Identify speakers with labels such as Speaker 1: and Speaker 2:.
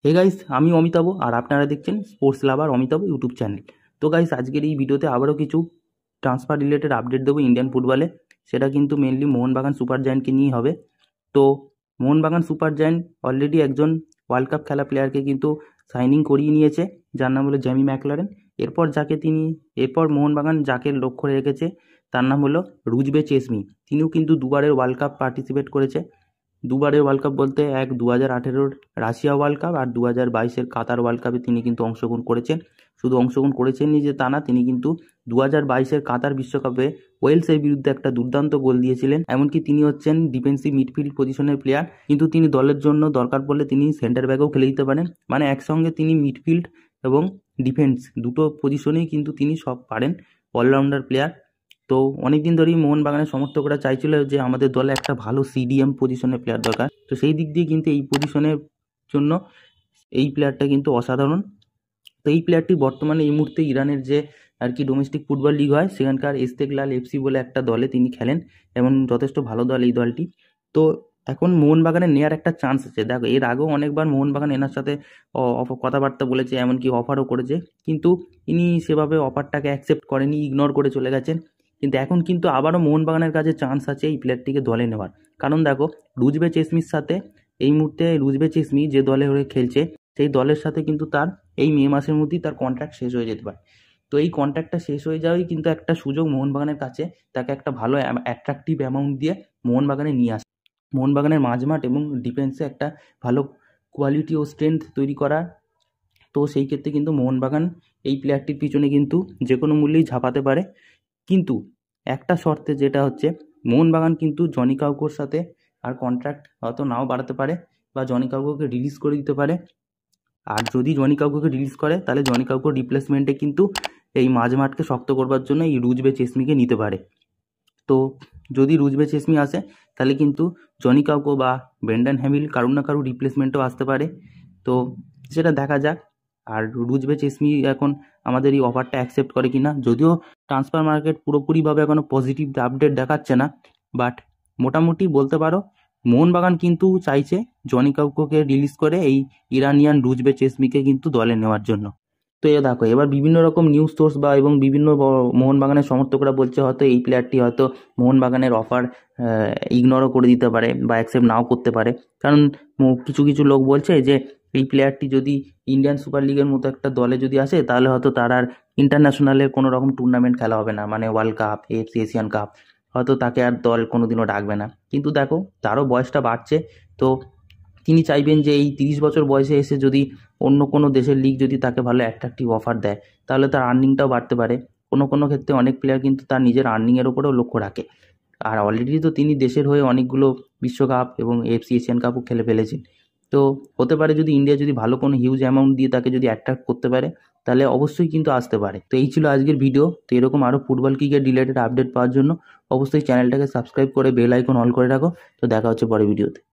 Speaker 1: Hey guys, আমি অমিতাভ আর আপনারা দেখছেন স্পোর্টস লাভার অমিতাভ ইউটিউব চ্যানেল। তো গাইস, আজকের এই ভিডিওতে আবারও কিছু ট্রান্সফার রিলেটেড আপডেট দেবো ইন্ডিয়ান ফুটবলে। সেটা কিন্তু মেনলি মোহনবাগান সুপার জায়ান্টকে নিয়েই হবে। তো মোহনবাগান সুপার জায়ান্ট অলরেডি একজন ওয়ার্ল্ড কাপ খেলা প্লেয়ারকে কিন্তু সাইনিং করিয়ে নিয়েছে, যার নাম হলো জ্যামি ম্যাকলারেন। এরপর মোহনবাগান যাকে লক্ষ্য রেখেছে তার নাম হলো রুজবে চেসমি। তিনিও কিন্তু দুবারের ওয়ার্ল্ড কাপ পার্টিসিপেট করেছে। দুবারের ওয়ার্ল্ড কাপ বলতে 2018-র রাশিয়া ওয়ার্ল্ড কাপ আর 2022-এর কাতার ওয়ার্ল্ড কাপে তিনি কিন্তু অংশগ্রহণ করেছেন। শুধু অংশগ্রহণ করেছেননি যে তা না, তিনি কিন্তু 2022-এর কাতার বিশ্বকাপে ওয়েলসের বিরুদ্ধে একটা দুর্দান্ত গোল দিয়েছিলেন। এমনকি তিনি হচ্ছেন ডিফেন্সিভ মিডফিল্ড পজিশনের প্লেয়ার, কিন্তু তিনি দলের জন্য দরকার পড়লে তিনি সেন্টার ব্যাকও খেলে দিতে পারেন। মানে একসঙ্গে তিনি মিডফিল্ড এবং ডিফেন্স দুটো পজিশনেই কিন্তু তিনি সব পারেন, অলরাউন্ডার প্লেয়ার। তো অনেকদিন ধরেই মোহনবাগানের সমর্থকরা চাইছিল যে আমাদের দলে একটা ভালো সিডিএম পজিশনের প্লেয়ার দরকার। তো সেই দিক দিয়ে কিন্তু এই পজিশনের জন্য এই প্লেয়ারটা কিন্তু অসাধারণ। তো এই প্লেয়ারটি বর্তমানে এই মুহূর্তে ইরানের যে আর কি ডোমেস্টিক ফুটবল লিগ হয় সেখানকার ইস্তেকলাল এফসি বলে একটা দলে তিনি খেলেন, এবং যথেষ্ট ভালো দল এই দলটি। তো এখন মোহনবাগানে নেওয়ার একটা চান্স আছে। দেখো, এর আগেও অনেকবার মোহনবাগান এনার সাথে কথাবার্তা বলেছে, এমনকি অফারও করেছে, কিন্তু ইনি সেভাবে অফারটাকে অ্যাকসেপ্ট করেনি, ইগনোর করে চলে গেছেন। কিন্তু এখন কিন্তু আবারও মোহনবাগানের কাছে চান্স আছে এই প্লেয়ারটিকে দলে নেওয়ার। কারণ দেখো, রুজবে চেসমির সাথে এই মুহূর্তে রুজবে চেসমি যে দলে হয়ে খেলছে সেই দলের সাথে কিন্তু তার এই মে মাসের মধ্যেই তার কন্ট্রাক্ট শেষ হয়ে যেতে পারে। তো এই কন্ট্রাক্টটা শেষ হয়ে যাওয়াই কিন্তু একটা সুযোগ মোহনবাগানের কাছে, তাকে একটা ভালো অ্যাট্রাকটিভ অ্যামাউন্ট দিয়ে মোহনবাগানে নিয়ে আসে, মোহনবাগানের মাঝমাঠ এবং ডিফেন্সে একটা ভালো কোয়ালিটি ও স্ট্রেংথ তৈরি করার। তো সেই ক্ষেত্রে কিন্তু মোহনবাগান এই প্লেয়ারটির পিছনে কিন্তু যে কোনো মূল্যেই ঝাঁপাতে পারে। কিন্তু একটা শর্তে, যেটা হচ্ছে মোহনবাগান কিন্তু জনি কাউকোর সাথে আর কন্ট্রাক্ট হয়তো নাও বাড়াতে পারে, বা জনি কাউকোকে রিলিজ করে দিতে পারে। আর যদি জনি কাউকোকে রিলিজ করে তাহলে জনি কাউকোর রিপ্লেসমেন্টে কিন্তু এই মাঝমাঠকে শক্ত করবার জন্য এই রুজবে চেসমিকে নিতে পারে। তো যদি রুজবে চেসমি আসে তাহলে কিন্তু জনি কাউকো বা ব্রেন্ডন হ্যামিল কারুর না কারুর রিপ্লেসমেন্টও আসতে পারে। তো সেটা দেখা যাক। আর রুজবে চেসমি এখন আমাদের এই অফারটা অ্যাকসেপ্ট করে কিনা, যদিও ট্রান্সফার মার্কেট পুরোপুরিভাবে এখনো পজিটিভ আপডেট দেখাচ্ছে না, বাট মোটামুটি বলতে পারো মোহনবাগান কিন্তু চাইছে জনি কাউকোকে রিলিজ করে এই ইরানিয়ান রুজবে চেসমিকে কিন্তু দলে নেওয়ার জন্য। তো এ দেখো, এবার বিভিন্ন রকম নিউজ সোর্স বা এবং বিভিন্ন মোহনবাগানের সমর্থকরা বলছে হয়তো এই প্লেয়ারটি হয়তো মোহনবাগানের অফার ইগনোরও করে দিতে পারে বা অ্যাকসেপ্ট নাও করতে পারে। কারণ কিছু কিছু লোক বলছে যে এই প্লেয়ারটি যদি ইন্ডিয়ান সুপার লিগের মতো একটা দলে যদি আসে তাহলে হয়তো তার আর ইন্টারন্যাশনালের কোনো রকম টুর্নামেন্ট খেলা হবে না, মানে world cup, AFC Asian cup, হয়তো তাকে আর দল কোনোদিনও ডাকবে না। কিন্তু দেখো, তারও বয়সটা বাড়ছে। তো তিনি চাইবেন যে এই 30 বছর বয়সে এসে যদি অন্য কোনো দেশের লিগ যদি তাকে ভালো অ্যাট্রাকটিভ অফার দেয় তাহলে তার আর্নিংটাও বাড়তে পারে। কোনো কোনো ক্ষেত্রে অনেক প্লেয়ার কিন্তু তার নিজের আর্নিংয়ের ওপরেও লক্ষ্য রাখে। আর অলরেডি তো তিনি দেশের হয়ে অনেকগুলো বিশ্বকাপ এবং এএফসি এশিয়ান কাপও খেলে ফেলেছেন। তো হতে পারে যদি ইন্ডিয়া যদি ভালো কোনো হিউজ অ্যামাউন্ট দিয়ে তাকে যদি অ্যাট্রাক্ট করতে পারে তাহলে অবশ্যই কিন্তু আসতে পারে। তো এই ছিল আজকের ভিডিও। তো এরকম আরও ফুটবল ক্রিকেট রিলেটেড আপডেট পাওয়ার জন্য অবশ্যই চ্যানেলটাকে সাবস্ক্রাইব করে বেল আইকন অল করে রাখো। তো দেখা হচ্ছে পরে ভিডিওতে।